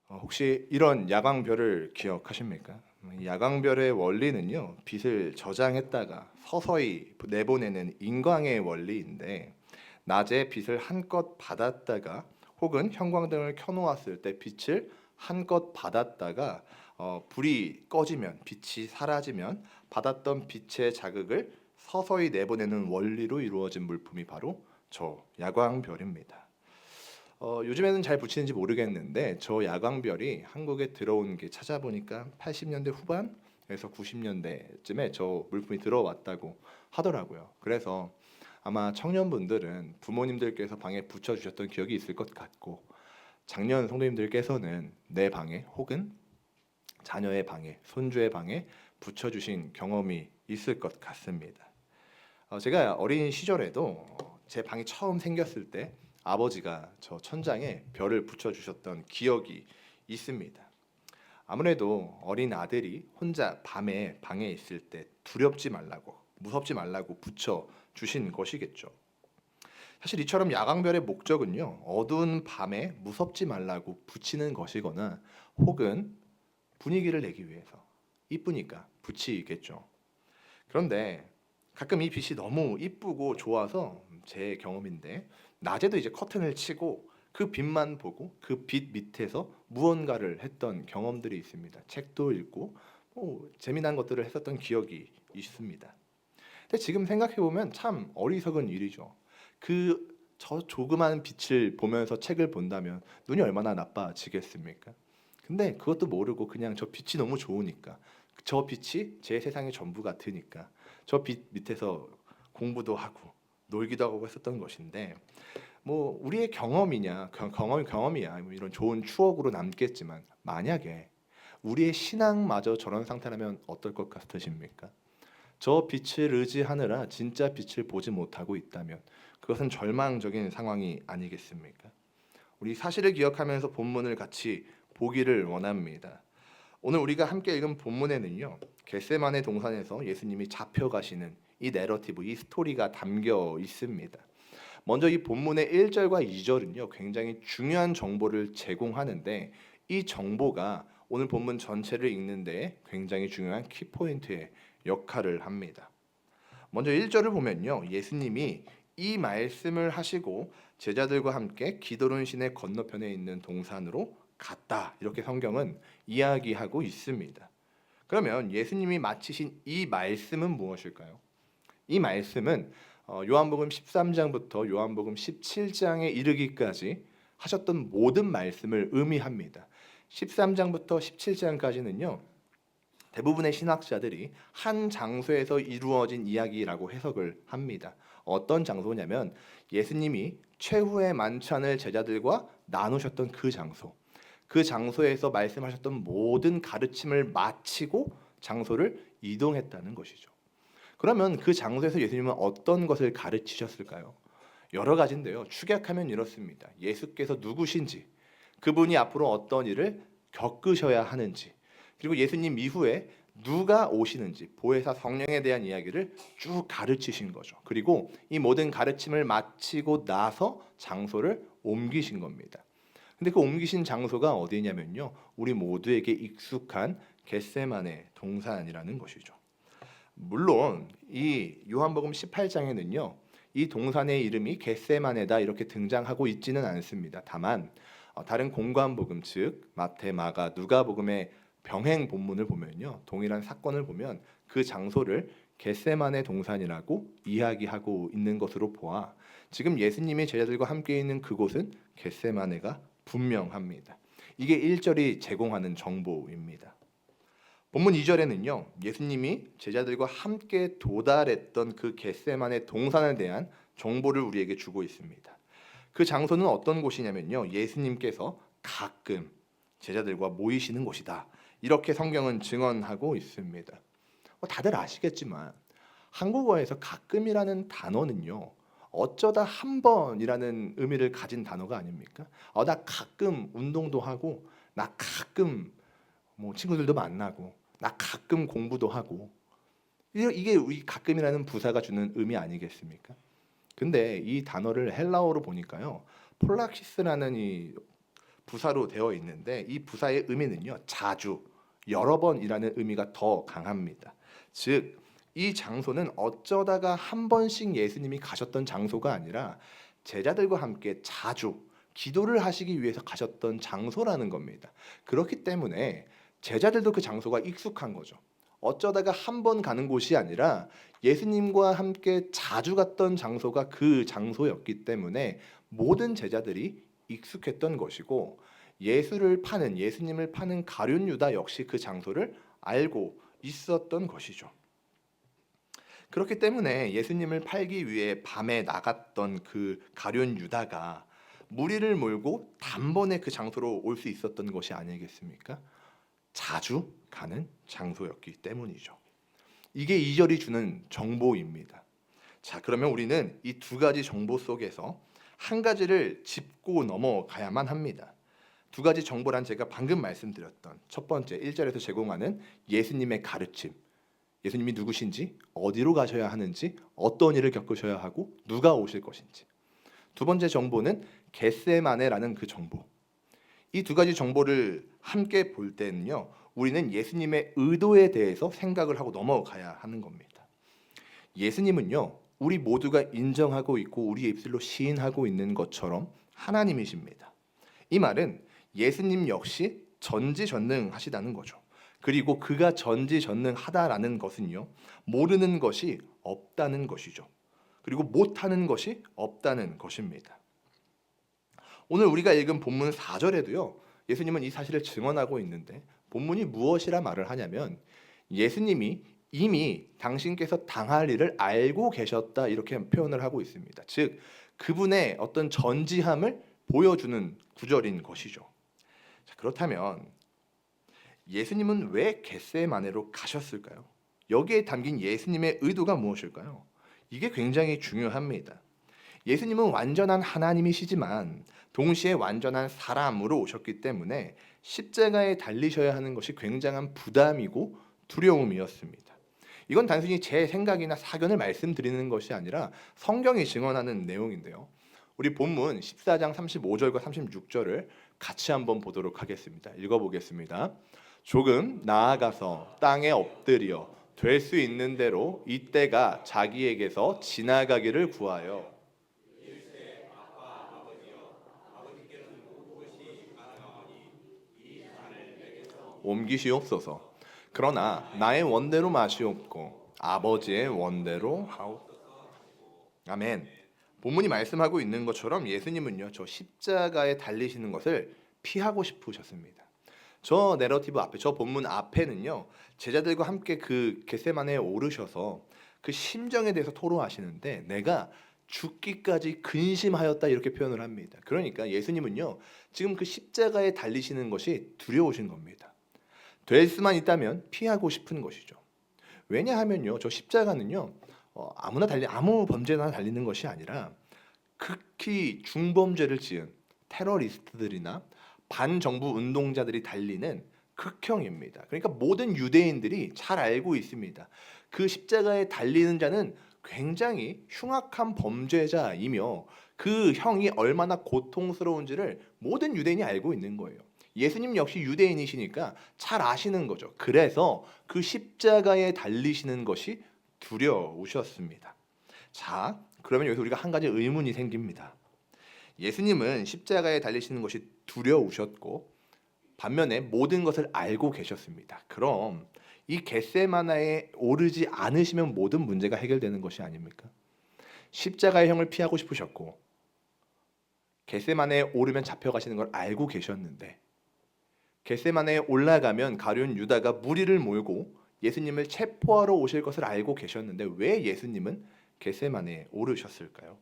혹시 이런 야광별을 기억하십니까? 이 야광별의 원리는요, 빛을 저장했다가 서서히 내보내는 인광의 원리인데, 낮에 빛을 한껏 받았다가 혹은 형광등을 켜놓았을 때 빛을 한껏 받았다가 불이 꺼지면, 빛이 사라지면 받았던 빛의 자극을 서서히 내보내는 원리로 이루어진 물품이 바로 저 야광별입니다. 요즘에는 잘 붙이는지 모르겠는데 저 야광별이 한국에 들어온 게 찾아보니까 80년대 후반에서 90년대쯤에 저 물품이 들어왔다고 하더라고요. 그래서 아마 청년분들은 부모님들께서 방에 붙여주셨던 기억이 있을 것 같고, 장년 성도님들께서는 내 방에 혹은 자녀의 방에, 손주의 방에 붙여주신 경험이 있을 것 같습니다. 제가 어린 시절에도 제 방이 처음 생겼을 때 아버지가 저 천장에 별을 붙여주셨던 기억이 있습니다. 아무래도 어린 아들이 혼자 밤에 방에 있을 때 두렵지 말라고, 무섭지 말라고 붙여주신 것이겠죠. 사실 이처럼 야광별의 목적은요, 어두운 밤에 무섭지 말라고 붙이는 것이거나 혹은 분위기를 내기 위해서 이쁘니까 붙이겠죠. 그런데 가끔 이 빛이 너무 이쁘고 좋아서 제 경험인데, 낮에도 이제 커튼을 치고 그 빛만 보고 그 빛 밑에서 무언가를 했던 경험들이 있습니다. 책도 읽고 재미난 것들을 했었던 기억이 있습니다. 근데 지금 생각해 보면 참 어리석은 일이죠. 그 저 조그만 빛을 보면서 책을 본다면 눈이 얼마나 나빠지겠습니까? 근데 그것도 모르고 그냥 저 빛이 너무 좋으니까, 저 빛이 제 세상의 전부 같으니까 저 빛 밑에서 공부도 하고 놀기도 하고 했었던 것인데, 뭐 우리의 경험이냐, 경험이야, 뭐 이런 좋은 추억으로 남겠지만, 만약에 우리의 신앙마저 저런 상태라면 어떨 것 같으십니까? 저 빛을 의지하느라 진짜 빛을 보지 못하고 있다면 그것은 절망적인 상황이 아니겠습니까? 우리 사실을 기억하면서 본문을 같이 보기를 원합니다. 오늘 우리가 함께 읽은 본문에는요, 겟세마네 동산에서 예수님이 잡혀가시는 이 내러티브, 이 스토리가 담겨 있습니다. 먼저 이 본문의 1절과 2절은요, 굉장히 중요한 정보를 제공하는데, 이 정보가 오늘 본문 전체를 읽는데 굉장히 중요한 키포인트의 역할을 합니다. 먼저 1절을 보면요, 예수님이 이 말씀을 하시고 제자들과 함께 기드론신의 건너편에 있는 동산으로 갔다, 이렇게 성경은 이야기하고 있습니다. 그러면 예수님이 마치신 이 말씀은 무엇일까요? 이 말씀은 요한복음 13장부터 요한복음 17장에 이르기까지 하셨던 모든 말씀을 의미합니다. 13장부터 17장까지는요, 대부분의 신학자들이 한 장소에서 이루어진 이야기라고 해석을 합니다. 어떤 장소냐면 예수님이 최후의 만찬을 제자들과 나누셨던 그 장소, 그 장소에서 말씀하셨던 모든 가르침을 마치고 장소를 이동했다는 것이죠. 그러면 그 장소에서 예수님은 어떤 것을 가르치셨을까요? 여러 가지인데요. 축약하면 이렇습니다. 예수께서 누구신지, 그분이 앞으로 어떤 일을 겪으셔야 하는지, 그리고 예수님 이후에 누가 오시는지, 보혜사 성령에 대한 이야기를 쭉 가르치신 거죠. 그리고 이 모든 가르침을 마치고 나서 장소를 옮기신 겁니다. 근데 그 옮기신 장소가 어디냐면요, 우리 모두에게 익숙한 겟세마네 동산이라는 것이죠. 물론 이 요한복음 18장에는요, 이 동산의 이름이 겟세마네다 이렇게 등장하고 있지는 않습니다. 다만 다른 공관복음, 즉 마태, 마가, 누가복음의 병행 본문을 보면요, 동일한 사건을 보면 그 장소를 겟세마네 동산이라고 이야기하고 있는 것으로 보아 지금 예수님이 제자들과 함께 있는 그곳은 겟세마네가 분명합니다. 이게 1절이 제공하는 정보입니다. 본문 2절에는요, 예수님이 제자들과 함께 도달했던 그 겟세마네 동산에 대한 정보를 우리에게 주고 있습니다. 그 장소는 어떤 곳이냐면요, 예수님께서 가끔 제자들과 모이시는 곳이다, 이렇게 성경은 증언하고 있습니다. 다들 아시겠지만 한국어에서 가끔이라는 단어는요, 어쩌다 한 번이라는 의미를 가진 단어가 아닙니까? 나 가끔 운동도 하고, 나 가끔 뭐 친구들도 만나고, 나 가끔 공부도 하고, 이게 우리 가끔이라는 부사가 주는 의미 아니겠습니까? 근데 이 단어를 헬라어로 보니까요, 폴락시스라는 이 부사로 되어 있는데 이 부사의 의미는요, 자주, 여러 번이라는 의미가 더 강합니다. 즉, 이 장소는 어쩌다가 한 번씩 예수님이 가셨던 장소가 아니라 제자들과 함께 자주 기도를 하시기 위해서 가셨던 장소라는 겁니다. 그렇기 때문에 제자들도 그 장소가 익숙한 거죠. 어쩌다가 한 번 가는 곳이 아니라 예수님과 함께 자주 갔던 장소가 그 장소였기 때문에 모든 제자들이 익숙했던 것이고, 예수님을 파는 가룟 유다 역시 그 장소를 알고 있었던 것이죠. 그렇기 때문에 예수님을 팔기 위해 밤에 나갔던 그 가룟 유다가 무리를 몰고 단번에 그 장소로 올 수 있었던 것이 아니겠습니까? 자주 가는 장소였기 때문이죠. 이게 2절이 주는 정보입니다. 자, 그러면 우리는 이 두 가지 정보 속에서 한 가지를 짚고 넘어가야만 합니다. 두 가지 정보란 제가 방금 말씀드렸던 첫 번째 1절에서 제공하는 예수님의 가르침, 예수님이 누구신지, 어디로 가셔야 하는지, 어떤 일을 겪으셔야 하고 누가 오실 것인지. 두 번째 정보는 겟세마네라는 그 정보. 이 두 가지 정보를 함께 볼 때는요, 우리는 예수님의 의도에 대해서 생각을 하고 넘어가야 하는 겁니다. 예수님은요, 우리 모두가 인정하고 있고 우리의 입술로 시인하고 있는 것처럼 하나님이십니다. 이 말은 예수님 역시 전지전능하시다는 거죠. 그리고 그가 전지전능하다라는 것은요, 모르는 것이 없다는 것이죠. 그리고 못하는 것이 없다는 것입니다. 오늘 우리가 읽은 본문 4절에도요, 예수님은 이 사실을 증언하고 있는데 본문이 무엇이라 말을 하냐면 예수님이 이미 당신께서 당할 일을 알고 계셨다 이렇게 표현을 하고 있습니다. 즉 그분의 어떤 전지함을 보여주는 구절인 것이죠. 자, 그렇다면 예수님은 왜 겟세마네로 가셨을까요? 여기에 담긴 예수님의 의도가 무엇일까요? 이게 굉장히 중요합니다. 예수님은 완전한 하나님이시지만 동시에 완전한 사람으로 오셨기 때문에 십자가에 달리셔야 하는 것이 굉장한 부담이고 두려움이었습니다. 이건 단순히 제 생각이나 사견을 말씀드리는 것이 아니라 성경이 증언하는 내용인데요. 우리 본문 14장 35절과 36절을 같이 한번 보도록 하겠습니다. 읽어보겠습니다. 조금 나아가서 땅에 엎드려 될 수 있는 대로 이때가 자기에게서 지나가기를 구하여 옮기시옵소서. 그러나 나의 원대로 마시옵고 아버지의 원대로 하옵소서. 아멘. 본문이 말씀하고 있는 것처럼 예수님은요, 저 십자가에 달리시는 것을 피하고 싶으셨습니다. 저 내러티브 앞에, 저 본문 앞에는요, 제자들과 함께 그 겟세마네에 오르셔서 그 심정에 대해서 토로하시는데 내가 죽기까지 근심하였다 이렇게 표현을 합니다. 그러니까 예수님은요, 지금 그 십자가에 달리시는 것이 두려우신 겁니다. 될 수만 있다면 피하고 싶은 것이죠. 왜냐하면요, 저 십자가는요, 아무 범죄나 달리는 것이 아니라 극히 중범죄를 지은 테러리스트들이나 반정부 운동자들이 달리는 극형입니다. 그러니까 모든 유대인들이 잘 알고 있습니다. 그 십자가에 달리는 자는 굉장히 흉악한 범죄자이며 그 형이 얼마나 고통스러운지를 모든 유대인이 알고 있는 거예요. 예수님 역시 유대인이시니까 잘 아시는 거죠. 그래서 그 십자가에 달리시는 것이 두려우셨습니다. 자, 그러면 여기서 우리가 한 가지 의문이 생깁니다. 예수님은 십자가에 달리시는 것이 두려우셨고 반면에 모든 것을 알고 계셨습니다. 그럼 이 겟세마나에 오르지 않으시면 모든 문제가 해결되는 것이 아닙니까? 십자가의 형을 피하고 싶으셨고 겟세마나에 오르면 잡혀가시는 걸 알고 계셨는데 겟세마네에 올라가면 가룟 유다가 무리를 몰고 예수님을 체포하러 오실 것을 알고 계셨는데 왜 예수님은 겟세마네에 오르셨을까요?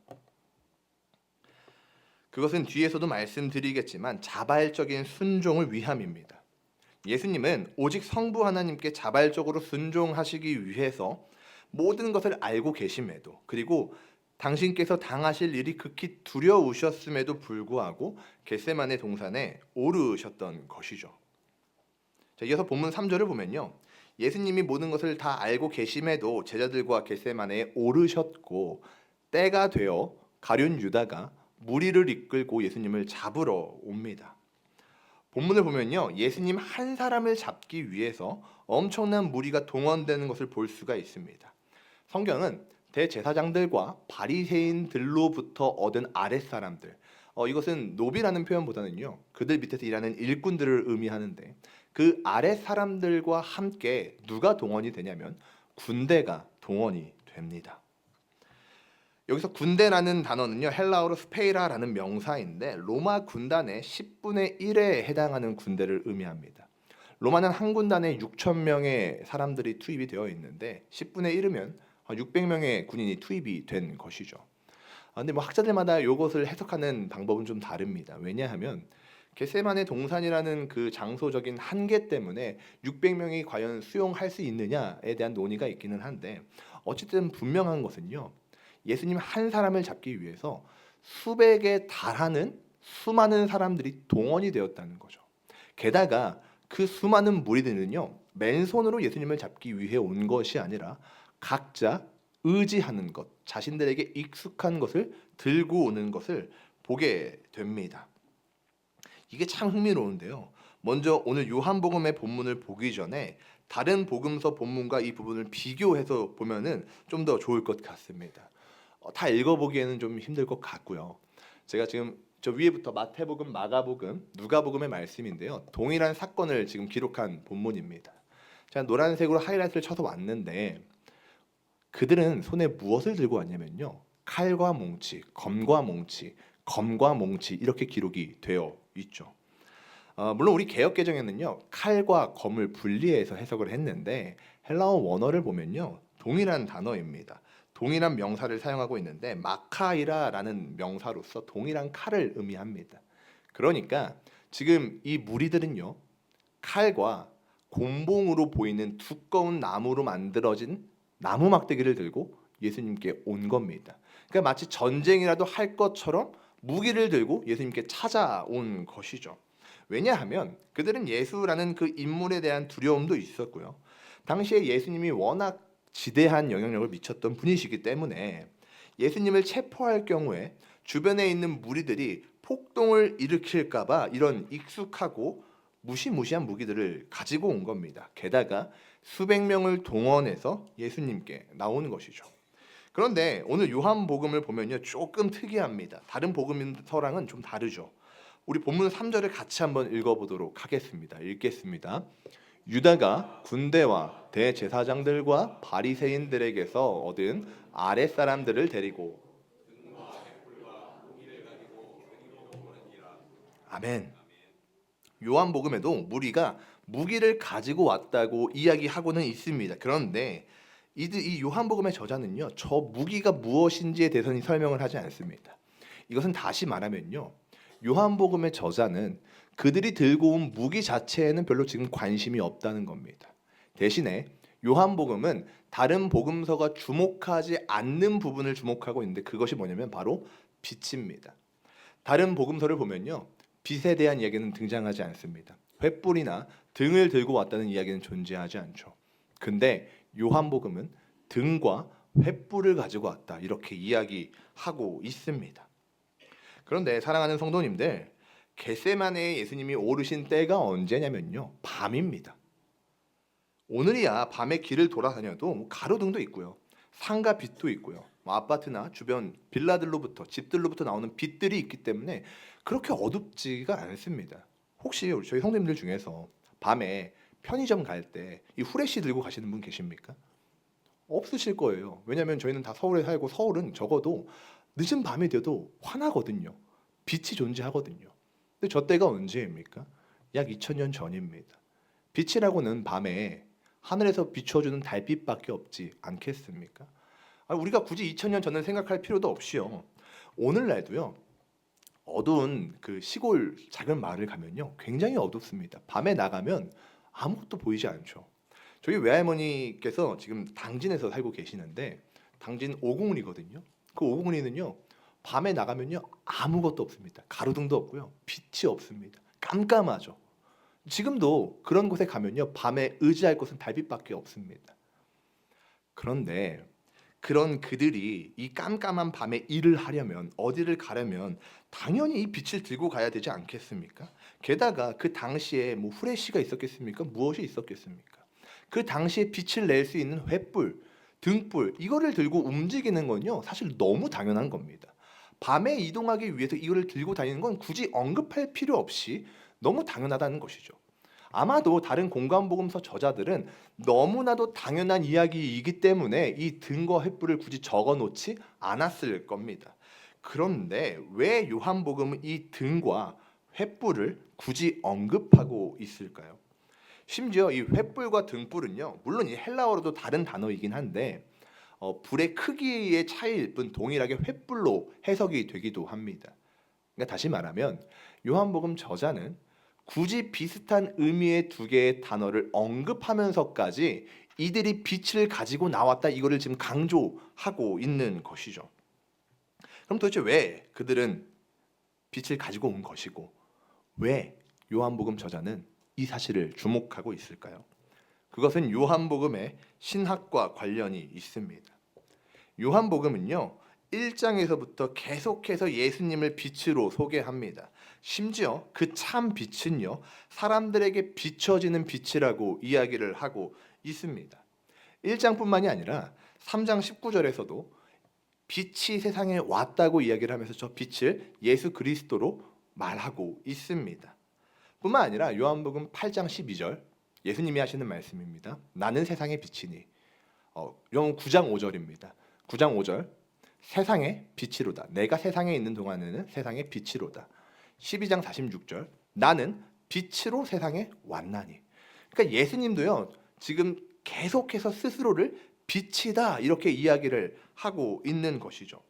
그것은 뒤에서도 말씀드리겠지만 자발적인 순종을 위함입니다. 예수님은 오직 성부 하나님께 자발적으로 순종하시기 위해서 모든 것을 알고 계심에도 그리고 당신께서 당하실 일이 극히 두려우셨음에도 불구하고 겟세마네 동산에 오르셨던 것이죠. 자, 이어서 본문 3절을 보면요, 예수님이 모든 것을 다 알고 계심에도 제자들과 겟세마네에 오르셨고 때가 되어 가룟 유다가 무리를 이끌고 예수님을 잡으러 옵니다. 본문을 보면요, 예수님 한 사람을 잡기 위해서 엄청난 무리가 동원되는 것을 볼 수가 있습니다. 성경은 대제사장들과 바리새인들로부터 얻은 아랫사람들, 이것은 노비라는 표현보다는요, 그들 밑에서 일하는 일꾼들을 의미하는데, 그 아랫사람들과 함께 누가 동원이 되냐면 군대가 동원이 됩니다. 여기서 군대라는 단어는요, 헬라어로 스페이라라는 명사인데 로마 군단의 10분의 1에 해당하는 군대를 의미합니다. 로마는 한 군단에 6천 명의 사람들이 투입이 되어 있는데 10분의 1이면 600명의 군인이 투입이 된 것이죠. 근데 뭐 학자들마다 이것을 해석하는 방법은 좀 다릅니다. 왜냐하면 겟세마네 동산이라는 그 장소적인 한계 때문에 600명이 과연 수용할 수 있느냐에 대한 논의가 있기는 한데, 어쨌든 분명한 것은요, 예수님 한 사람을 잡기 위해서 수백에 달하는 수많은 사람들이 동원이 되었다는 거죠. 게다가 그 수많은 무리들은요, 맨손으로 예수님을 잡기 위해 온 것이 아니라 각자 의지하는 것, 자신들에게 익숙한 것을 들고 오는 것을 보게 됩니다. 이게 참 흥미로운데요. 먼저 오늘 요한복음의 본문을 보기 전에 다른 복음서 본문과 이 부분을 비교해서 보면은 좀 더 좋을 것 같습니다. 다 읽어보기에는 좀 힘들 것 같고요. 제가 지금 저 위에부터 마태복음, 마가복음, 누가복음의 말씀인데요, 동일한 사건을 지금 기록한 본문입니다. 제가 노란색으로 하이라이트를 쳐서 왔는데, 그들은 손에 무엇을 들고 왔냐면요, 칼과 몽치, 검과 몽치 이렇게 기록이 되어 있죠. 물론 우리 개역 개정에는요, 칼과 검을 분리해서 해석을 했는데 헬라어 원어를 보면요, 동일한 단어입니다. 동일한 명사를 사용하고 있는데 마카이라라는 명사로서 동일한 칼을 의미합니다. 그러니까 지금 이 무리들은요, 칼과 곤봉으로 보이는 두꺼운 나무로 만들어진 나무 막대기를 들고 예수님께 온 겁니다. 그러니까 마치 전쟁이라도 할 것처럼 무기를 들고 예수님께 찾아온 것이죠. 왜냐하면 그들은 예수라는 그 인물에 대한 두려움도 있었고요. 당시에 예수님이 워낙 지대한 영향력을 미쳤던 분이시기 때문에 예수님을 체포할 경우에 주변에 있는 무리들이 폭동을 일으킬까 봐 이런 익숙하고 무시무시한 무기들을 가지고 온 겁니다. 게다가 수백 명을 동원해서 예수님께 나오는 것이죠. 그런데 오늘 요한복음을 보면요, 조금 특이합니다. 다른 복음서랑은 좀 다르죠. 우리 본문 3절을 같이 한번 읽어보도록 하겠습니다. 읽겠습니다. 유다가 군대와 대제사장들과 바리새인들에게서 얻은 아랫사람들을 데리고. 아멘. 요한복음에도 무리가 무기를 가지고 왔다고 이야기하고는 있습니다. 그런데 이 요한복음의 저자는요, 저 무기가 무엇인지에 대해서는 설명을 하지 않습니다. 이것은 다시 말하면요, 요한복음의 저자는 그들이 들고 온 무기 자체에는 별로 지금 관심이 없다는 겁니다. 대신에 요한복음은 다른 복음서가 주목하지 않는 부분을 주목하고 있는데, 그것이 뭐냐면 바로 빛입니다. 다른 복음서를 보면요, 빛에 대한 이야기는 등장하지 않습니다. 횃불이나 등을 들고 왔다는 이야기는 존재하지 않죠. 근데 요한복음은 등과 횃불을 가지고 왔다, 이렇게 이야기하고 있습니다. 그런데 사랑하는 성도님들, 겟세마네에 예수님이 오르신 때가 언제냐면요, 밤입니다. 오늘이야 밤에 길을 돌아다녀도 가로등도 있고요, 상가 빛도 있고요, 아파트나 주변 빌라들로부터, 집들로부터 나오는 빛들이 있기 때문에 그렇게 어둡지가 않습니다. 혹시 저희 성도님들 중에서 밤에 편의점 갈 때 이 후레쉬 들고 가시는 분 계십니까? 없으실 거예요. 왜냐하면 저희는 다 서울에 살고, 서울은 적어도 늦은 밤이 돼도 환하거든요. 빛이 존재하거든요. 근데 저 때가 언제입니까? 약 2000년 전입니다. 빛이라고는 밤에 하늘에서 비춰주는 달빛밖에 없지 않겠습니까? 우리가 굳이 2000년 전을 생각할 필요도 없이요, 오늘날도요, 어두운 그 시골 작은 마을을 가면요, 굉장히 어둡습니다. 밤에 나가면 아무것도 보이지 않죠. 저희 외할머니께서 지금 당진에서 살고 계시는데, 당진 오공리거든요. 그 오공리는요, 밤에 나가면요 아무것도 없습니다. 가로등도 없고요, 빛이 없습니다. 깜깜하죠. 지금도 그런 곳에 가면요, 밤에 의지할 곳은 달빛밖에 없습니다. 그런데 그런 그들이 이 깜깜한 밤에 일을 하려면, 어디를 가려면 당연히 이 빛을 들고 가야 되지 않겠습니까? 게다가 그 당시에 뭐 후레쉬가 있었겠습니까? 무엇이 있었겠습니까? 그 당시에 빛을 낼 수 있는 횃불, 등불, 이거를 들고 움직이는 건요 사실 너무 당연한 겁니다. 밤에 이동하기 위해서 이거를 들고 다니는 건 굳이 언급할 필요 없이 너무 당연하다는 것이죠. 아마도 다른 공간복음서 저자들은 너무나도 당연한 이야기이기 때문에 이 등과 횃불을 굳이 적어 놓지 않았을 겁니다. 그런데 왜 요한복음은 이 등과 횃불을 굳이 언급하고 있을까요? 심지어 이 횃불과 등불은요, 물론 이 헬라어로도 다른 단어이긴 한데 불의 크기의 차이일 뿐 동일하게 횃불로 해석이 되기도 합니다. 그러니까 다시 말하면 요한복음 저자는 굳이 비슷한 의미의 두 개의 단어를 언급하면서까지 이들이 빛을 가지고 나왔다, 이거를 지금 강조하고 있는 것이죠. 그럼 도대체 왜 그들은 빛을 가지고 온 것이고 왜 요한복음 저자는 이 사실을 주목하고 있을까요? 그것은 요한복음의 신학과 관련이 있습니다. 요한복음은요 1장에서부터 계속해서 예수님을 빛으로 소개합니다. 심지어 그 참 빛은요 사람들에게 비춰지는 빛이라고 이야기를 하고 있습니다. 1장뿐만이 아니라 3장 19절에서도 빛이 세상에 왔다고 이야기를 하면서 저 빛을 예수 그리스도로 말하고 있습니다. 뿐만 아니라 요한복음 8장 12절 예수님이 하시는 말씀입니다. 나는 세상의 빛이니. 요한 9장 5절입니다. 9장 5절 세상의 빛이로다. 내가 세상에 있는 동안에는 세상의 빛이로다. 12장 46절 나는 빛으로 세상에 왔나니. 그러니까 예수님도요 지금 계속해서 스스로를 빛이다 이렇게 이야기를 하고 있는 것이죠.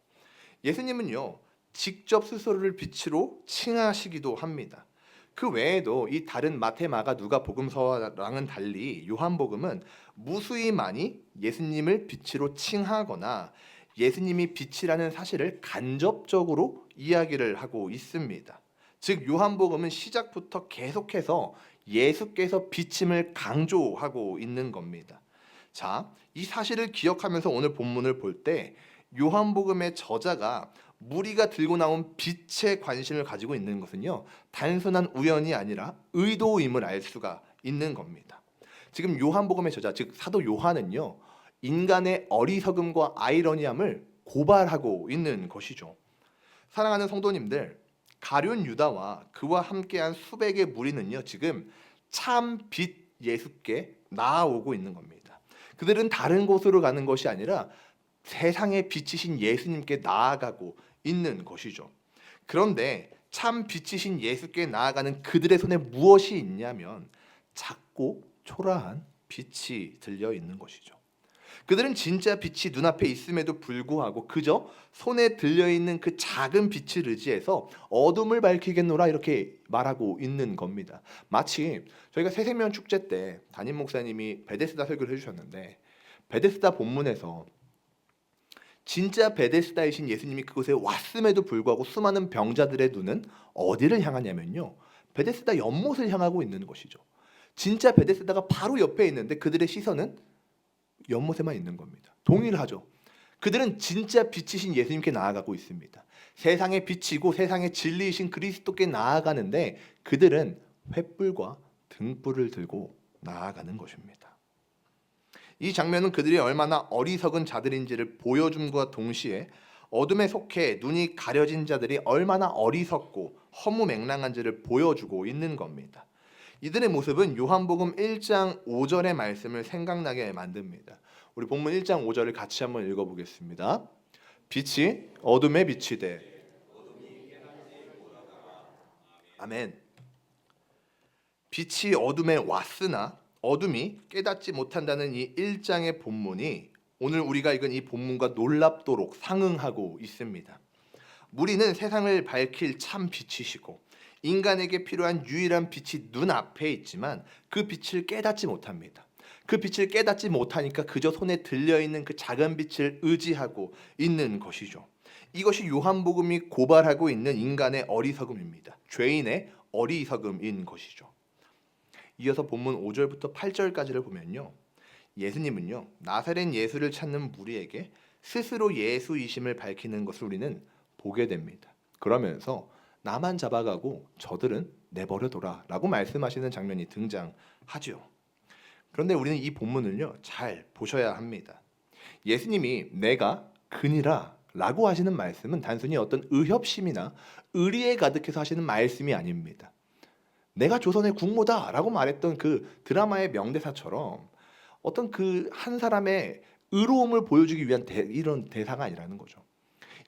예수님은요 직접 스스로를 빛으로 칭하시기도 합니다. 그 외에도 이 다른 마태, 마가, 누가 복음서랑은 달리 요한복음은 무수히 많이 예수님을 빛으로 칭하거나 예수님이 빛이라는 사실을 간접적으로 이야기를 하고 있습니다. 즉 요한복음은 시작부터 계속해서 예수께서 빛임을 강조하고 있는 겁니다. 자, 이 사실을 기억하면서 오늘 본문을 볼 때 요한복음의 저자가 무리가 들고 나온 빛에 관심을 가지고 있는 것은요 단순한 우연이 아니라 의도임을 알 수가 있는 겁니다. 지금 요한복음의 저자 즉 사도 요한은요 인간의 어리석음과 아이러니함을 고발하고 있는 것이죠. 사랑하는 성도님들, 가룟 유다와 그와 함께한 수백의 무리는요 지금 참 빛 예수께 나아오고 있는 겁니다. 그들은 다른 곳으로 가는 것이 아니라 세상의 빛이신 예수님께 나아가고 있는 것이죠. 그런데 참 빛이신 예수께 나아가는 그들의 손에 무엇이 있냐면 작고 초라한 빛이 들려 있는 것이죠. 그들은 진짜 빛이 눈앞에 있음에도 불구하고 그저 손에 들려 있는 그 작은 빛을 의지해서 어둠을 밝히겠노라 이렇게 말하고 있는 겁니다. 마치 저희가 새생명 축제 때 담임 목사님이 베데스다 설교를 해주셨는데 베데스다 본문에서 진짜 베데스다이신 예수님이 그곳에 왔음에도 불구하고 수많은 병자들의 눈은 어디를 향하냐면요 베데스다 연못을 향하고 있는 것이죠. 진짜 베데스다가 바로 옆에 있는데 그들의 시선은 연못에만 있는 겁니다. 동일하죠. 그들은 진짜 빛이신 예수님께 나아가고 있습니다. 세상의 빛이고 세상의 진리이신 그리스도께 나아가는데 그들은 횃불과 등불을 들고 나아가는 것입니다. 이 장면은 그들이 얼마나 어리석은 자들인지를 보여줌과 동시에 어둠에 속해 눈이 가려진 자들이 얼마나 어리석고 허무맹랑한지를 보여주고 있는 겁니다. 이들의 모습은 요한복음 1장 5절의 말씀을 생각나게 만듭니다. 우리 본문 1장 5절을 같이 한번 읽어보겠습니다. 빛이 어둠에 비치되 아멘. 빛이 어둠에 왔으나 어둠이 깨닫지 못한다는 이 1장의 본문이 오늘 우리가 읽은 이 본문과 놀랍도록 상응하고 있습니다. 무리는 세상을 밝힐 참 빛이시고 인간에게 필요한 유일한 빛이 눈앞에 있지만 그 빛을 깨닫지 못합니다. 그 빛을 깨닫지 못하니까 그저 손에 들려있는 그 작은 빛을 의지하고 있는 것이죠. 이것이 요한복음이 고발하고 있는 인간의 어리석음입니다. 죄인의 어리석음인 것이죠. 이어서 본문 5절부터 8절까지를 보면요. 예수님은요. 나사렛 예수를 찾는 무리에게 스스로 예수이심을 밝히는 것을 우리는 보게 됩니다. 그러면서 나만 잡아가고 저들은 내버려둬라 라고 말씀하시는 장면이 등장하죠. 그런데 우리는 이 본문을요 잘 보셔야 합니다. 예수님이 내가 그니라 라고 하시는 말씀은 단순히 어떤 의협심이나 의리에 가득해서 하시는 말씀이 아닙니다. 내가 조선의 국모다 라고 말했던 그 드라마의 명대사처럼 어떤 그 한 사람의 의로움을 보여주기 위한 이런 대사가 아니라는 거죠.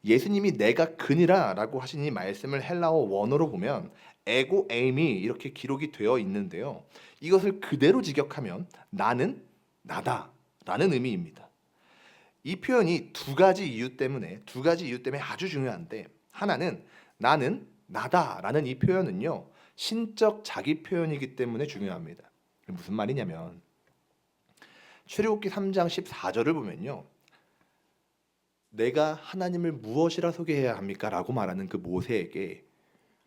예수님이 내가 그니라 라고 하신 이 말씀을 헬라어 원어로 보면 에고 에임이 이렇게 기록이 되어 있는데요. 이것을 그대로 직역하면 나는 나다 라는 의미입니다. 이 표현이 두 가지 이유 때문에 아주 중요한데, 하나는 나는 나다 라는 이 표현은요 신적 자기 표현이기 때문에 중요합니다. 무슨 말이냐면 출애굽기 3장 14절을 보면요, 내가 하나님을 무엇이라 소개해야 합니까? 라고 말하는 그 모세에게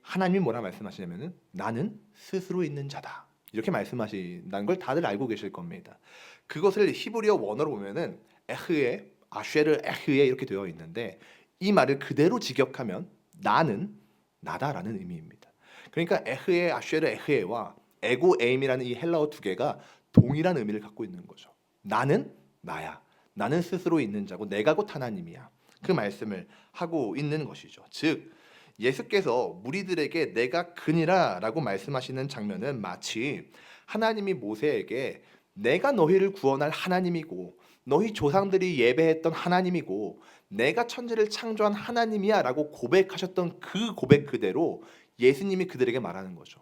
하나님이 뭐라 말씀하시냐면은 나는 스스로 있는 자다 이렇게 말씀하신다는 걸 다들 알고 계실 겁니다. 그것을 히브리어 원어로 보면은 에흐에 아쉐르 에흐에 이렇게 되어 있는데, 이 말을 그대로 직역하면 나는 나다라는 의미입니다. 그러니까 에흐에 아쉐르 에흐에와 에고 에임이라는 이 헬라어 두 개가 동일한 의미를 갖고 있는 거죠. 나는 나야. 나는 스스로 있는 자고 내가 곧 하나님이야. 그 말씀을 하고 있는 것이죠. 즉 예수께서 무리들에게 내가 그니라 라고 말씀하시는 장면은 마치 하나님이 모세에게 내가 너희를 구원할 하나님이고 너희 조상들이 예배했던 하나님이고 내가 천지를 창조한 하나님이야 라고 고백하셨던 그 고백 그대로 예수님이 그들에게 말하는 거죠.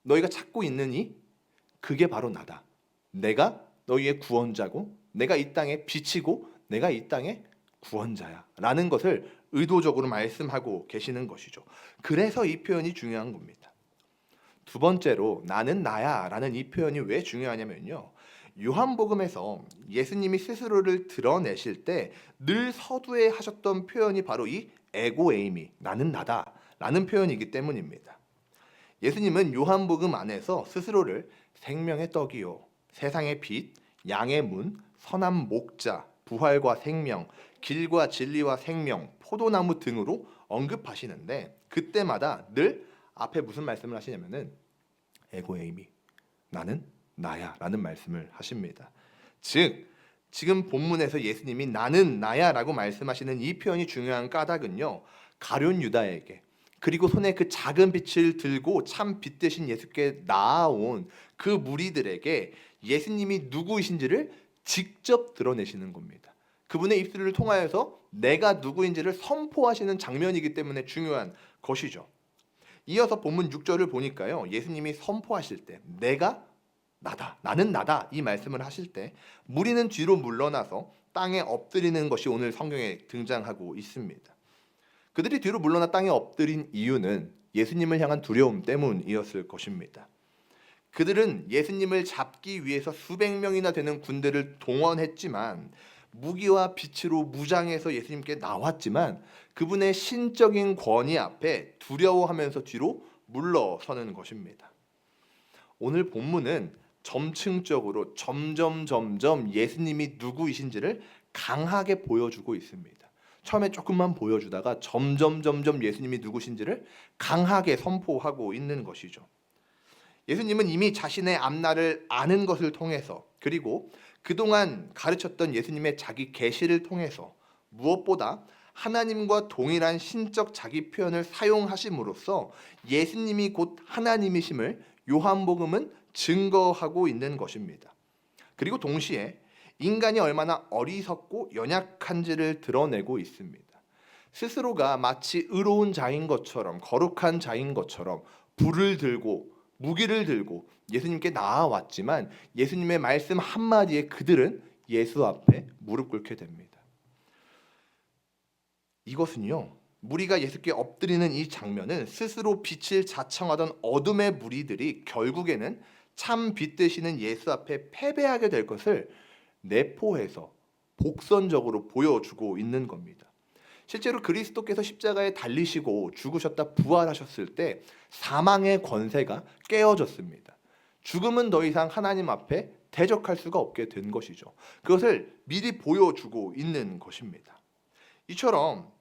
너희가 찾고 있느니 그게 바로 나다. 내가 너희의 구원자고 내가 이 땅에 빛이고 내가 이 땅의 구원자야 라는 것을 의도적으로 말씀하고 계시는 것이죠. 그래서 이 표현이 중요한 겁니다. 두 번째로 나는 나야 라는 이 표현이 왜 중요하냐면요, 요한복음에서 예수님이 스스로를 드러내실 때 늘 서두에 하셨던 표현이 바로 이 에고에이미 나는 나다 라는 표현이기 때문입니다. 예수님은 요한복음 안에서 스스로를 생명의 떡이요 세상의 빛, 양의 문, 선한 목자, 부활과 생명, 길과 진리와 생명, 포도나무 등으로 언급하시는데, 그때마다 늘 앞에 무슨 말씀을 하시냐면은 에고에이미 나는 나야 라는 말씀을 하십니다. 즉 지금 본문에서 예수님이 나는 나야 라고 말씀하시는 이 표현이 중요한 까닭은요, 가룟 유다에게 그리고 손에 그 작은 빛을 들고 참 빛 대신 예수께 나아온 그 무리들에게 예수님이 누구이신지를 직접 드러내시는 겁니다. 그분의 입술을 통하여서 내가 누구인지를 선포하시는 장면이기 때문에 중요한 것이죠. 이어서 본문 6절을 보니까요, 예수님이 선포하실 때 내가 나다, 나는 나다 이 말씀을 하실 때 무리는 뒤로 물러나서 땅에 엎드리는 것이 오늘 성경에 등장하고 있습니다. 그들이 뒤로 물러나 땅에 엎드린 이유는 예수님을 향한 두려움 때문이었을 것입니다. 그들은 예수님을 잡기 위해서 수백 명이나 되는 군대를 동원했지만 무기와 빛으로 무장해서 예수님께 나왔지만 그분의 신적인 권위 앞에 두려워하면서 뒤로 물러서는 것입니다. 오늘 본문은 점층적으로 점점 예수님이 누구이신지를 강하게 보여주고 있습니다. 처음에 조금만 보여주다가 점점 예수님이 누구신지를 강하게 선포하고 있는 것이죠. 예수님은 이미 자신의 앞날을 아는 것을 통해서, 그리고 그동안 가르쳤던 예수님의 자기 계시를 통해서 무엇보다 하나님과 동일한 신적 자기 표현을 사용하심으로써 예수님이 곧 하나님이심을 요한복음은 증거하고 있는 것입니다. 그리고 동시에 인간이 얼마나 어리석고 연약한지를 드러내고 있습니다. 스스로가 마치 의로운 자인 것처럼, 거룩한 자인 것처럼 불을 들고 무기를 들고 예수님께 나아왔지만 예수님의 말씀 한마디에 그들은 예수 앞에 무릎 꿇게 됩니다. 이것은요, 무리가 예수께 엎드리는 이 장면은 스스로 빛을 자청하던 어둠의 무리들이 결국에는 참 빛 되시는 예수 앞에 패배하게 될 것을 내포해서 복선적으로 보여주고 있는 겁니다. 실제로 그리스도께서 십자가에 달리시고 죽으셨다 부활하셨을 때 사망의 권세가 깨어졌습니다. 죽음은 더 이상 하나님 앞에 대적할 수가 없게 된 것이죠. 그것을 미리 보여주고 있는 것입니다. 이처럼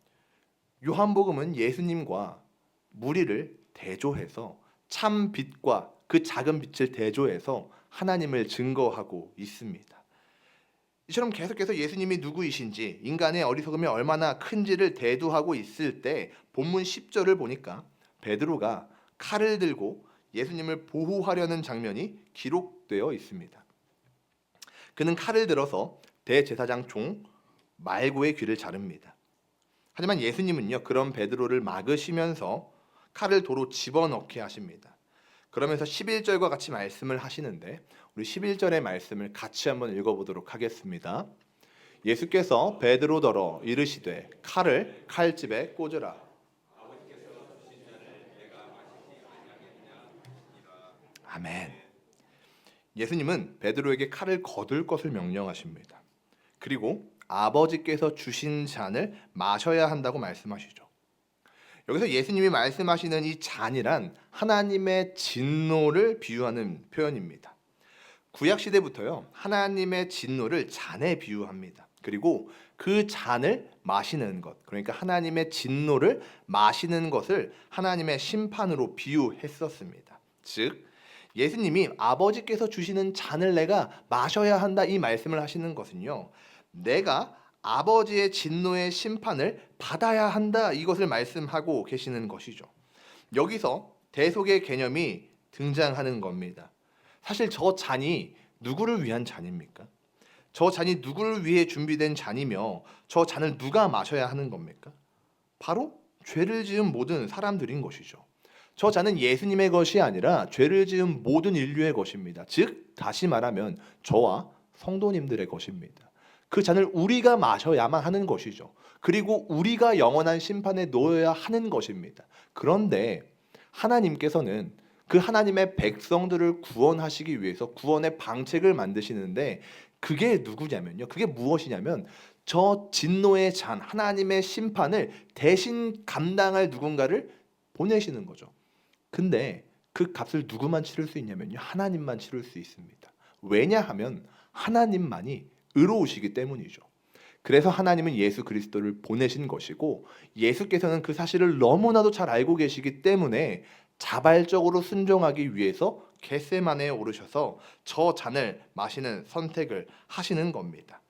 요한복음은 예수님과 무리를 대조해서 참 빛과 그 작은 빛을 대조해서 하나님을 증거하고 있습니다. 이처럼 계속해서 예수님이 누구이신지, 인간의 어리석음이 얼마나 큰지를 대두하고 있을 때 본문 10절을 보니까 베드로가 칼을 들고 예수님을 보호하려는 장면이 기록되어 있습니다. 그는 칼을 들어서 대제사장 종 말고의 귀를 자릅니다. 하지만 예수님은요, 그런 베드로를 막으시면서 칼을 도로 집어넣게 하십니다. 그러면서 11절과 같이 말씀을 하시는데 우리 11절의 말씀을 같이 한번 읽어보도록 하겠습니다. 예수께서 베드로더러 이르시되 칼을 칼집에 꽂으라. 아멘. 예수님은 베드로에게 칼을 거둘 것을 명령하십니다. 그리고 아버지께서 주신 잔을 마셔야 한다고 말씀하시죠. 여기서 예수님이 말씀하시는 이 잔이란 하나님의 진노를 비유하는 표현입니다. 구약 시대부터요, 하나님의 진노를 잔에 비유합니다. 그리고 그 잔을 마시는 것, 그러니까 하나님의 진노를 마시는 것을 하나님의 심판으로 비유했었습니다. 즉 예수님이 아버지께서 주시는 잔을 내가 마셔야 한다 이 말씀을 하시는 것은요, 내가 아버지의 진노의 심판을 받아야 한다 이것을 말씀하고 계시는 것이죠. 여기서 대속의 개념이 등장하는 겁니다. 사실 저 잔이 누구를 위한 잔입니까? 저 잔이 누구를 위해 준비된 잔이며 저 잔을 누가 마셔야 하는 겁니까? 바로 죄를 지은 모든 사람들인 것이죠. 저 잔은 예수님의 것이 아니라 죄를 지은 모든 인류의 것입니다. 즉 다시 말하면 저와 성도님들의 것입니다. 그 잔을 우리가 마셔야만 하는 것이죠. 그리고 우리가 영원한 심판에 놓여야 하는 것입니다. 그런데 하나님께서는 그 하나님의 백성들을 구원하시기 위해서 구원의 방책을 만드시는데 그게 누구냐면요. 그게 무엇이냐면 저 진노의 잔, 하나님의 심판을 대신 감당할 누군가를 보내시는 거죠. 근데 그 값을 누구만 치를 수 있냐면요. 하나님만 치를 수 있습니다. 왜냐하면 하나님만이 의로우시기 때문이죠. 그래서 하나님은 예수 그리스도를 보내신 것이고 예수께서는 그 사실을 너무나도 잘 알고 계시기 때문에 자발적으로 순종하기 위해서 겟세마네에 오르셔서 저 잔을 마시는 선택을 하시는 겁니다.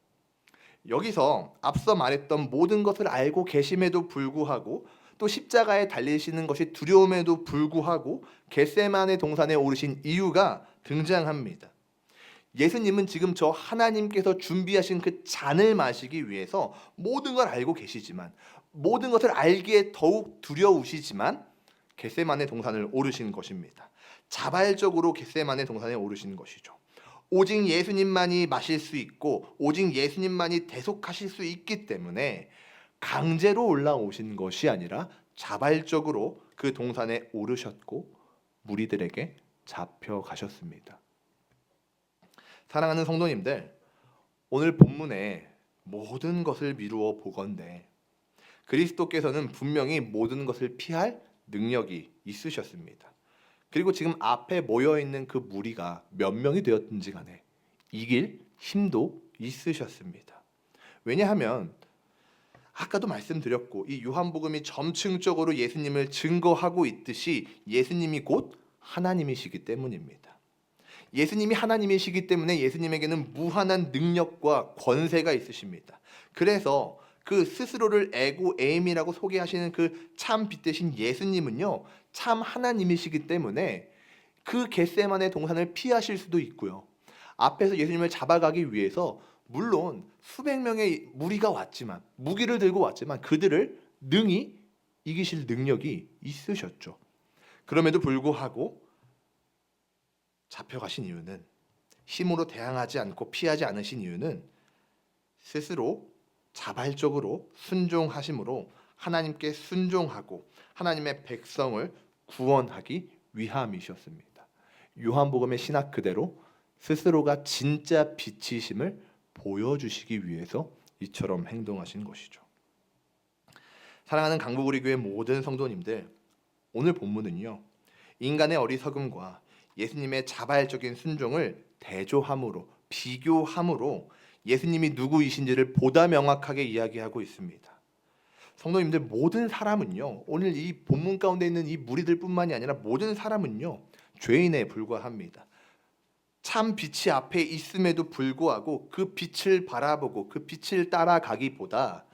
여기서 앞서 말했던 모든 것을 알고 계심에도 불구하고 또 십자가에 달리시는 것이 두려움에도 불구하고 겟세마네 동산에 오르신 이유가 등장합니다. 예수님은 지금 저 하나님께서 준비하신 그 잔을 마시기 위해서 모든 걸 알고 계시지만 모든 것을 알기에 더욱 두려우시지만 겟세마네 동산을 오르신 것입니다. 자발적으로 겟세마네 동산에 오르신 것이죠. 오직 예수님만이 마실 수 있고 오직 예수님만이 대속하실 수 있기 때문에 강제로 올라오신 것이 아니라 자발적으로 그 동산에 오르셨고 무리들에게 잡혀가셨습니다. 사랑하는 성도님들, 오늘 본문에 모든 것을 미루어 보건대 그리스도께서는 분명히 모든 것을 피할 능력이 있으셨습니다. 그리고 지금 앞에 모여있는 그 무리가 몇 명이 되었든지 간에 이길 힘도 있으셨습니다. 왜냐하면 아까도 말씀드렸고 이 요한복음이 점층적으로 예수님을 증거하고 있듯이 예수님이 곧 하나님이시기 때문입니다. 예수님이 하나님이시기 때문에 예수님에게는 무한한 능력과 권세가 있으십니다. 그래서 그 스스로를 에고에임이라고 소개하시는 그 참 빛 대신 예수님은요, 참 하나님이시기 때문에 그 겟세마네 동산을 피하실 수도 있고요. 앞에서 예수님을 잡아가기 위해서 물론 수백 명의 무리가 왔지만 무기를 들고 왔지만 그들을 능히 이기실 능력이 있으셨죠. 그럼에도 불구하고 잡혀가신 이유는 힘으로 대항하지 않고 피하지 않으신 이유는 스스로 자발적으로 순종하심으로 하나님께 순종하고 하나님의 백성을 구원하기 위함이셨습니다. 요한복음의 신학 그대로 스스로가 진짜 빛이심을 보여주시기 위해서 이처럼 행동하신 것이죠. 사랑하는 강북우리 교회 모든 성도님들, 오늘 본문은요, 인간의 어리석음과 예수님의 자발적인 순종을 대조함으로, 비교함으로 예수님이 누구이신지를 보다 명확하게 이야기하고 있습니다. 성도님들, 모든 사람은요, 오늘 이 본문 가운데 있는 이 무리들뿐만이 아니라 모든 사람은요, 죄인에 불과합니다. 참 빛이 앞에 있음에도 불구하고 그 빛을 바라보고 그 빛을 따라가기보다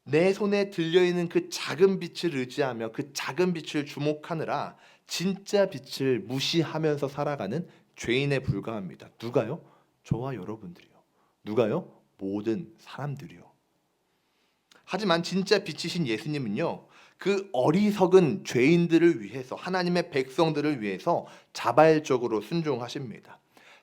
내 손에 들려있는 그 작은 빛을 의지하며 그 작은 빛을 주목하느라 진짜 빛을 무시하면서 살아가는 죄인에 불과합니다. 누가요? 저와 여러분들이요. 누가요? 모든 사람들이요. 하지만 진짜 빛이신 예수님은요, 그 어리석은 죄인들을 위해서, 하나님의 백성들을 위해서 자발적으로 순종하십니다.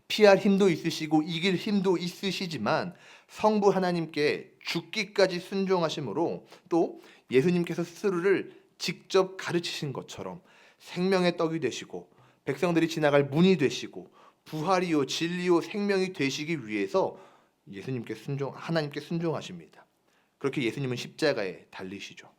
피할 힘도 있으시고 이길 힘도 있으시지만 성부 하나님께 죽기까지 순종하심으로, 또 예수님께서 스스로를 직접 가르치신 것처럼 생명의 떡이 되시고 백성들이 지나갈 문이 되시고 부활이요 진리요 생명이 되시기 위해서 하나님께 순종하십니다. 그렇게 예수님은 십자가에 달리시죠.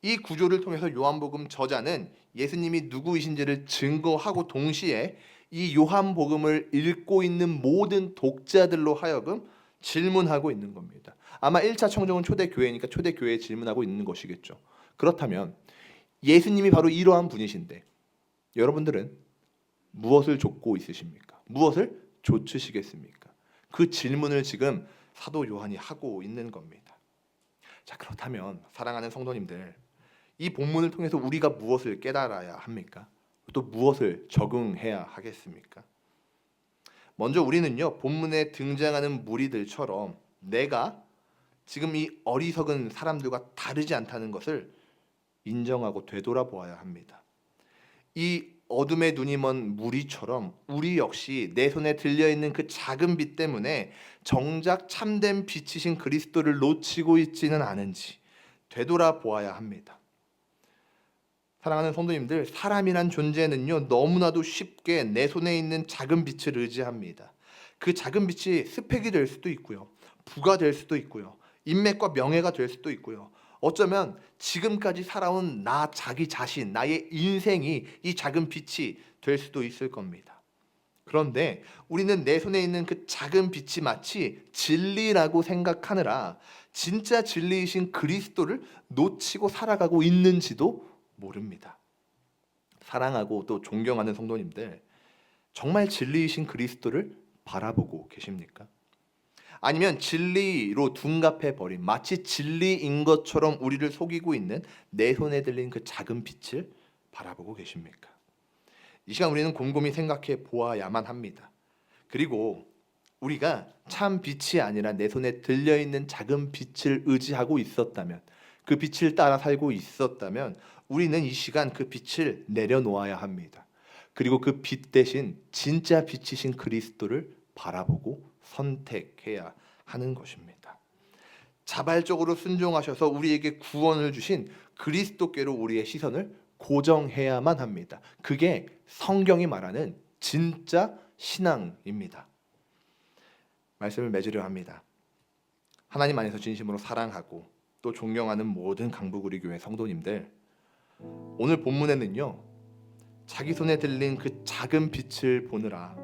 이 구조를 통해서 요한복음 저자는 예수님이 누구이신지를 증거하고 동시에 이 요한복음을 읽고 있는 모든 독자들로 하여금 질문하고 있는 겁니다. 아마 1차 청정은 초대교회니까 초대교회에 질문하고 있는 것이겠죠. 그렇다면 예수님이 바로 이러한 분이신데 여러분들은 무엇을 좇고 있으십니까? 무엇을 좇으시겠습니까? 그 질문을 지금 사도 요한이 하고 있는 겁니다. 자, 그렇다면 사랑하는 성도님들, 이 본문을 통해서 우리가 무엇을 깨달아야 합니까? 또 무엇을 적응해야 하겠습니까? 먼저 우리는요, 본문에 등장하는 무리들처럼 내가 지금 이 어리석은 사람들과 다르지 않다는 것을 인정하고 되돌아보아야 합니다. 이 어둠의 눈이 먼 무리처럼 우리 역시 내 손에 들려있는 그 작은 빛 때문에 정작 참된 빛이신 그리스도를 놓치고 있지는 않은지 되돌아보아야 합니다. 사랑하는 성도님들, 사람이란 존재는요, 너무나도 쉽게 내 손에 있는 작은 빛을 의지합니다. 그 작은 빛이 스펙이 될 수도 있고요, 부가 될 수도 있고요, 인맥과 명예가 될 수도 있고요, 어쩌면 지금까지 살아온 자기 자신, 나의 인생이 이 작은 빛이 될 수도 있을 겁니다. 그런데 우리는 내 손에 있는 그 작은 빛이 마치 진리라고 생각하느라 진짜 진리이신 그리스도를 놓치고 살아가고 있는지도 모릅니다. 사랑하고 또 존경하는 성도님들, 정말 진리이신 그리스도를 바라보고 계십니까? 아니면 진리로 둔갑해버린, 마치 진리인 것처럼 우리를 속이고 있는 내 손에 들린 그 작은 빛을 바라보고 계십니까? 이 시간 우리는 곰곰이 생각해 보아야만 합니다. 그리고 우리가 참 빛이 아니라 내 손에 들려있는 작은 빛을 의지하고 있었다면, 그 빛을 따라 살고 있었다면 우리는 이 시간 그 빛을 내려놓아야 합니다. 그리고 그 빛 대신 진짜 빛이신 그리스도를 바라보고 선택해야 하는 것입니다. 자발적으로 순종하셔서 우리에게 구원을 주신 그리스도께로 우리의 시선을 고정해야만 합니다. 그게 성경이 말하는 진짜 신앙입니다. 말씀을 맺으려 합니다. 하나님 안에서 진심으로 사랑하고 또 존경하는 모든 강북우리 교회 성도님들, 오늘 본문에는요, 자기 손에 들린 그 작은 빛을 보느라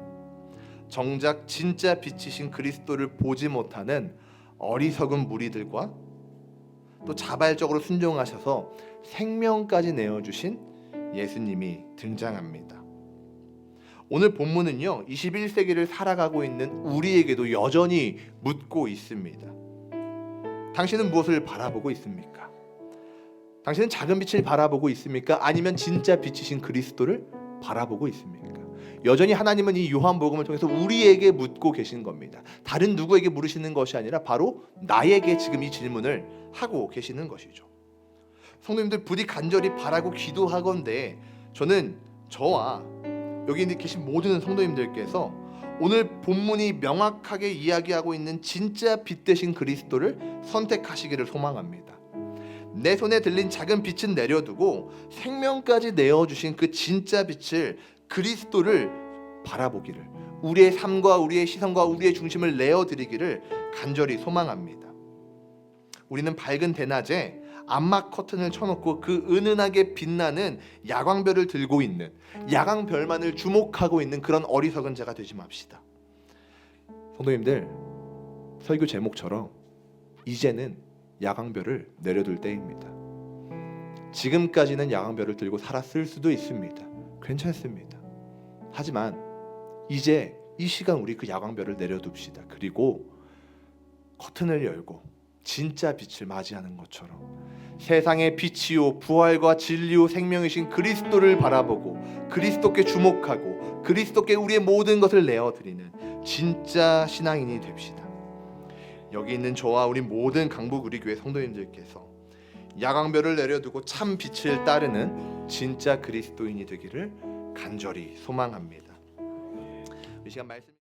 정작 진짜 빛이신 그리스도를 보지 못하는 어리석은 무리들과 또 자발적으로 순종하셔서 생명까지 내어주신 예수님이 등장합니다. 오늘 본문은요, 21세기를 살아가고 있는 우리에게도 여전히 묻고 있습니다. 당신은 무엇을 바라보고 있습니까? 당신은 작은 빛을 바라보고 있습니까? 아니면 진짜 빛이신 그리스도를 바라보고 있습니까? 여전히 하나님은 이 요한복음을 통해서 우리에게 묻고 계신 겁니다. 다른 누구에게 물으시는 것이 아니라 바로 나에게 지금 이 질문을 하고 계시는 것이죠. 성도님들, 부디 간절히 바라고 기도하건대 저는 저와 여기 계신 모든 성도님들께서 오늘 본문이 명확하게 이야기하고 있는 진짜 빛 대신 그리스도를 선택하시기를 소망합니다. 내 손에 들린 작은 빛은 내려두고 생명까지 내어주신 그 진짜 빛을, 그리스도를 바라보기를, 우리의 삶과 우리의 시선과 우리의 중심을 내어드리기를 간절히 소망합니다. 우리는 밝은 대낮에 암막 커튼을 쳐놓고 그 은은하게 빛나는 야광별을 들고 있는, 야광별만을 주목하고 있는 그런 어리석은 자가 되지 맙시다. 성도님들, 설교 제목처럼 이제는 야광별을 내려둘 때입니다. 지금까지는 야광별을 들고 살았을 수도 있습니다. 괜찮습니다. 하지만 이제 이 시간 우리 그 야광별을 내려둡시다. 그리고 커튼을 열고 진짜 빛을 맞이하는 것처럼 세상의 빛이요 부활과 진리요 생명이신 그리스도를 바라보고 그리스도께 주목하고 그리스도께 우리의 모든 것을 내어드리는 진짜 신앙인이 됩시다. 여기 있는 저와 우리 모든 강북우리교회 성도님들께서 야광별을 내려두고 참 빛을 따르는 진짜 그리스도인이 되기를 간절히 소망합니다. 이 시간 말씀